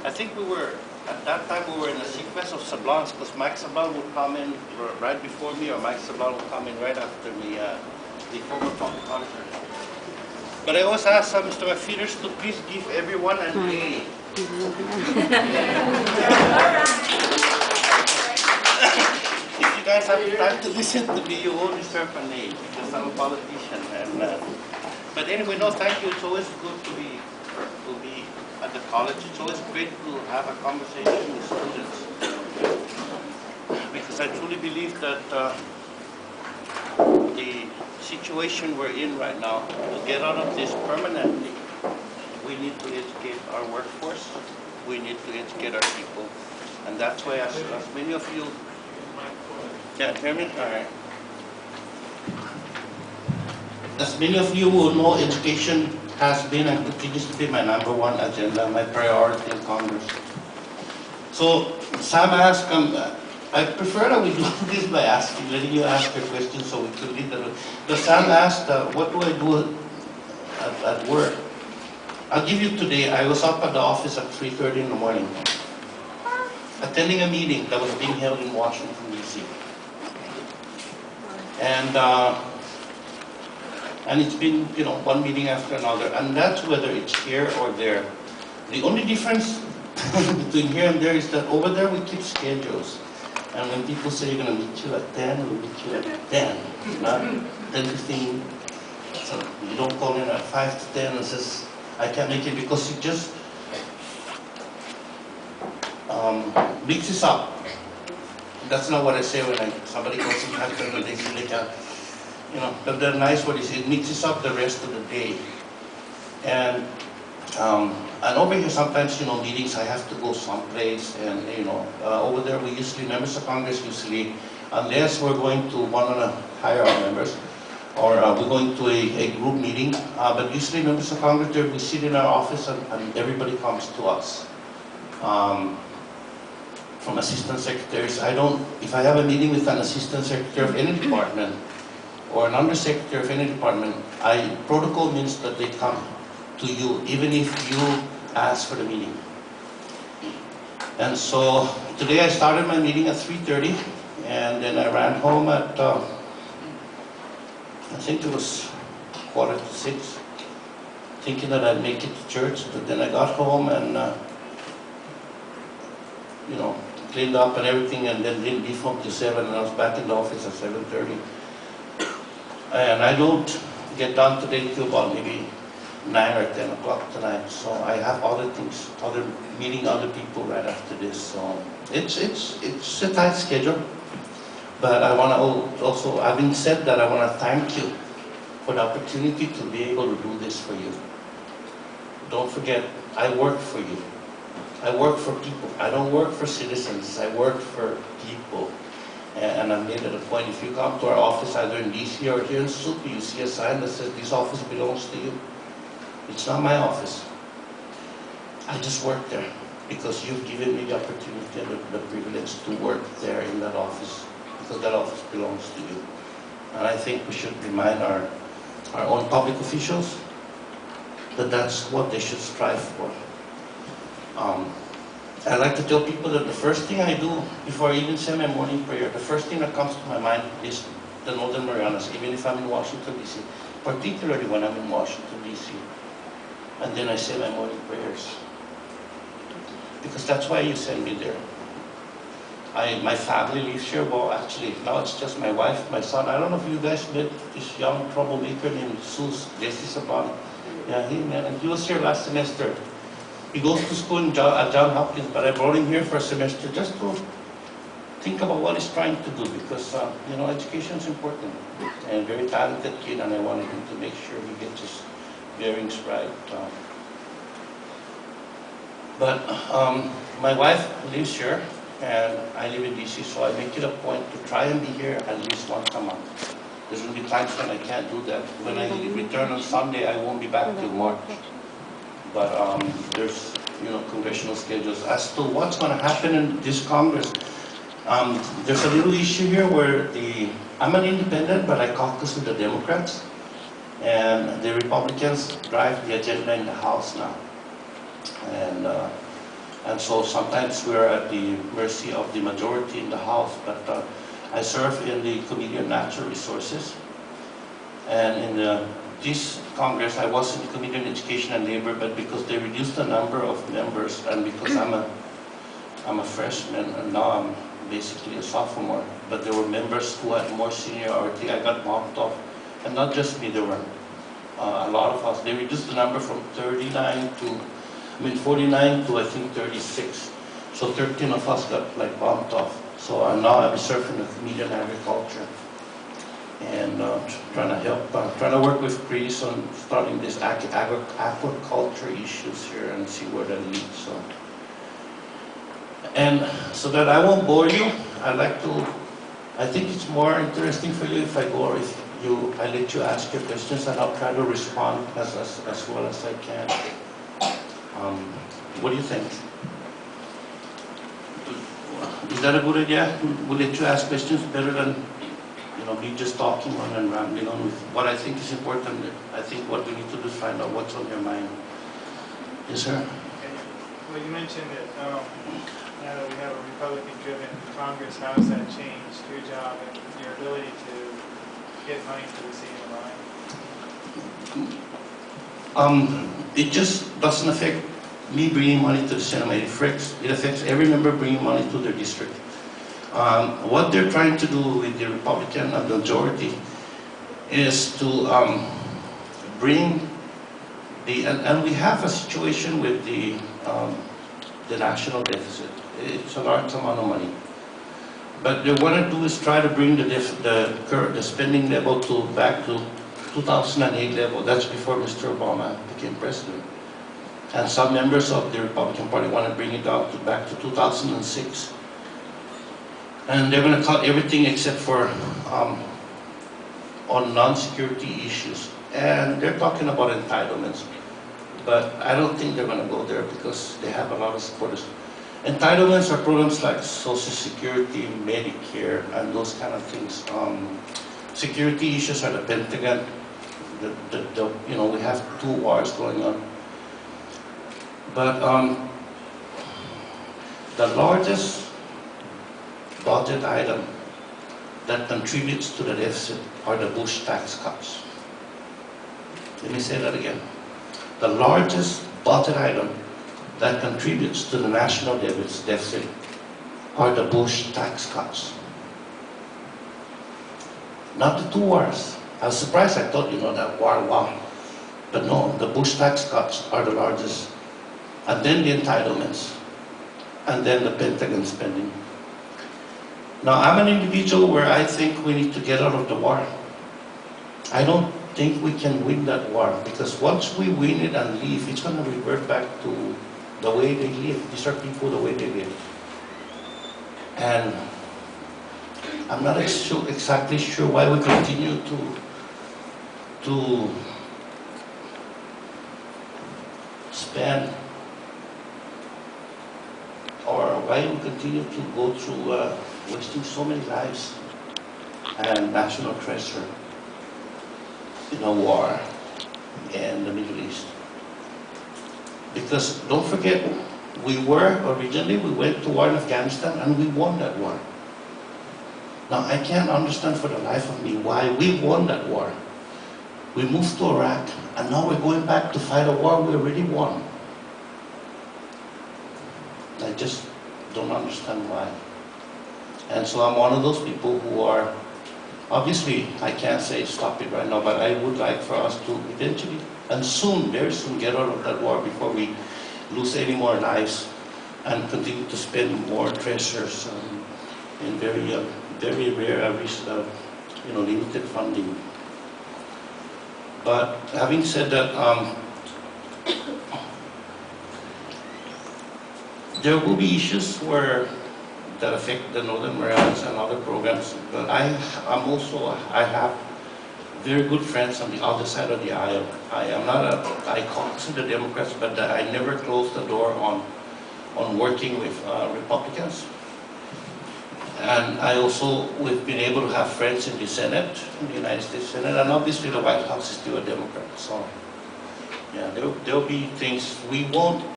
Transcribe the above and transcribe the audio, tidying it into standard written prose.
I think we were, at that time we were in a sequence of Sablons, because Mike Sablan would come in right before me, or Mike Sablan would come in right after me, the former public auditor. But I always ask Mr. McFeeters to please give everyone an A. If you guys have time to listen to me, you will deserve an A, because I'm a politician. But anyway, no, thank you. It's always good to be at the college. It's always great to have a conversation with students, because I truly believe that the situation we're in right now, to get out of this permanently, we need to educate our workforce, we need to educate our people, and that's why, as many of you, can't hear me? All right. As many of you will know, education has been and continues to be my #1 agenda, my priority in Congress. So Sam asked, I prefer that we do this by letting you ask your questions so we could read them. But Sam asked, what do I do at work? I'll give you today. I was up at the office at 3:30 in the morning, attending a meeting that was being held in Washington, D.C. And it's been, one meeting after another, and that's whether it's here or there. The only difference between here and there is that over there we keep schedules. And when people say you're going to meet you at 10, we'll meet you at 10, not 10:15. So you don't call in at 5 to 10 and says, I can't make it, because it just mixes up. That's not what I say when somebody calls in after and they say they can't. But they're nice what you say. It mixes up the rest of the day. And over here sometimes, meetings, I have to go someplace, and over there we usually, members of Congress usually, unless we're going to want to hire our members, or we're going to a group meeting, but usually members of Congress, we sit in our office and everybody comes to us. From assistant secretaries, if I have a meeting with an assistant secretary of any department, or an undersecretary of any department, protocol means that they come to you, even if you ask for the meeting. And so today I started my meeting at 3:30, and then I ran home at, I think it was 5:45, thinking that I'd make it to church. But then I got home and, cleaned up and everything, and then didn't leave home till 7, and I was back in the office at 7:30. And I don't get done today till about maybe 9 or 10 o'clock tonight. So I have meeting other people right after this. So it's a tight schedule. But I want to also, having said that, I want to thank you for the opportunity to be able to do this for you. Don't forget, I work for you. I work for people. I don't work for citizens. I work for people. And I made it a point, if you come to our office, either in DC or here in Suzuki, you see a sign that says, this office belongs to you. It's not my office. I just work there because you've given me the opportunity and the privilege to work there in that office, because that office belongs to you. And I think we should remind our own public officials that that's what they should strive for. I like to tell people that the first thing I do before I even say my morning prayer, the first thing that comes to my mind is the Northern Marianas, even if I'm in Washington, D.C., particularly when I'm in Washington, D.C. And then I say my morning prayers. Because that's why you send me there. My family lives here. Well, actually, now it's just my wife, my son. I don't know if you guys met this young troublemaker named Jesse Sablan. Yeah, he was here last semester. He goes to school at Johns Hopkins, but I brought him here for a semester just to think about what he's trying to do, because education is important. And a very talented kid, and I wanted him to make sure he gets his bearings right. But my wife lives here, and I live in DC, so I make it a point to try and be here at least once a month. There's going to be times when I can't do that. When I return on Sunday, I won't be back till March. But there's congressional schedules. As to what's going to happen in this Congress, there's a little issue here where I'm an independent, but I caucus with the Democrats, and the Republicans drive the agenda in the House now. And And so sometimes we're at the mercy of the majority in the House, but I serve in the Committee on Natural Resources. And in this Congress, I was in the Committee on Education and Labor, but because they reduced the number of members, and because I'm a freshman, and now I'm basically a sophomore, but there were members who had more seniority, I got bumped off. And not just me, there were a lot of us. They reduced the number from 49 to I think 36. So 13 of us got like bumped off. So now I'm serving the Committee on Agriculture and trying to help, trying to work with Chris on starting this aquaculture issues here and see where that leads. So. And so that I won't bore you, I think it's more interesting for you if I go, or if I let you ask your questions, and I'll try to respond as well as I can. What do you think? Is that a good idea? We'll let you ask questions better than me just talking on and rambling on with what I think is important. I think what we need to do is find out what's on your mind. Yes, sir? Well, you mentioned that now that we have a Republican-driven Congress, how has that changed your job and your ability to get money to the CNMI? It just doesn't affect me bringing money to the cinema. It affects every member bringing money to their district. What they're trying to do with the Republican majority is to bring and we have a situation with the national deficit. It's a large amount of money. But they want to do is try to bring the spending level back to 2008 level. That's before Mr. Obama became president. And some members of the Republican Party want to bring it down back to 2006. And they're going to cut everything except for on non-security issues. And they're talking about entitlements. But I don't think they're going to go there because they have a lot of supporters. Entitlements are programs like Social Security, Medicare, and those kind of things. Security issues are the Pentagon. We have 2 wars going on. But the largest budget item that contributes to the deficit are the Bush tax cuts. Let me say that again. The largest budget item that contributes to the national deficit are the Bush tax cuts. Not the 2 wars. I was surprised, I thought, that war, wow. But no, the Bush tax cuts are the largest. And then the entitlements. And then the Pentagon spending. Now, I'm an individual where I think we need to get out of the war. I don't think we can win that war, because once we win it and leave, it's going to revert back to the way they live. These are people the way they live. And I'm not exactly sure why we continue to spend, or why we continue to go through wasting so many lives and national treasure in a war in the Middle East. Because don't forget, we went to war in Afghanistan and we won that war. Now I can't understand for the life of me why we won that war. We moved to Iraq and now we're going back to fight a war we already won. I just don't understand why. And so I'm one of those people who are, obviously, I can't say stop it right now, but I would like for us to eventually, and soon, very soon, get out of that war before we lose any more lives and continue to spend more treasures in very rare, limited funding. But having said that, there will be issues that affect the Northern Marianas and other programs. But I have very good friends on the other side of the aisle. I caucus in the Democrats, but I never closed the door on working with Republicans. And we've been able to have friends in the Senate, in the United States Senate, and obviously the White House is still a Democrat. So, yeah, there'll be things we won't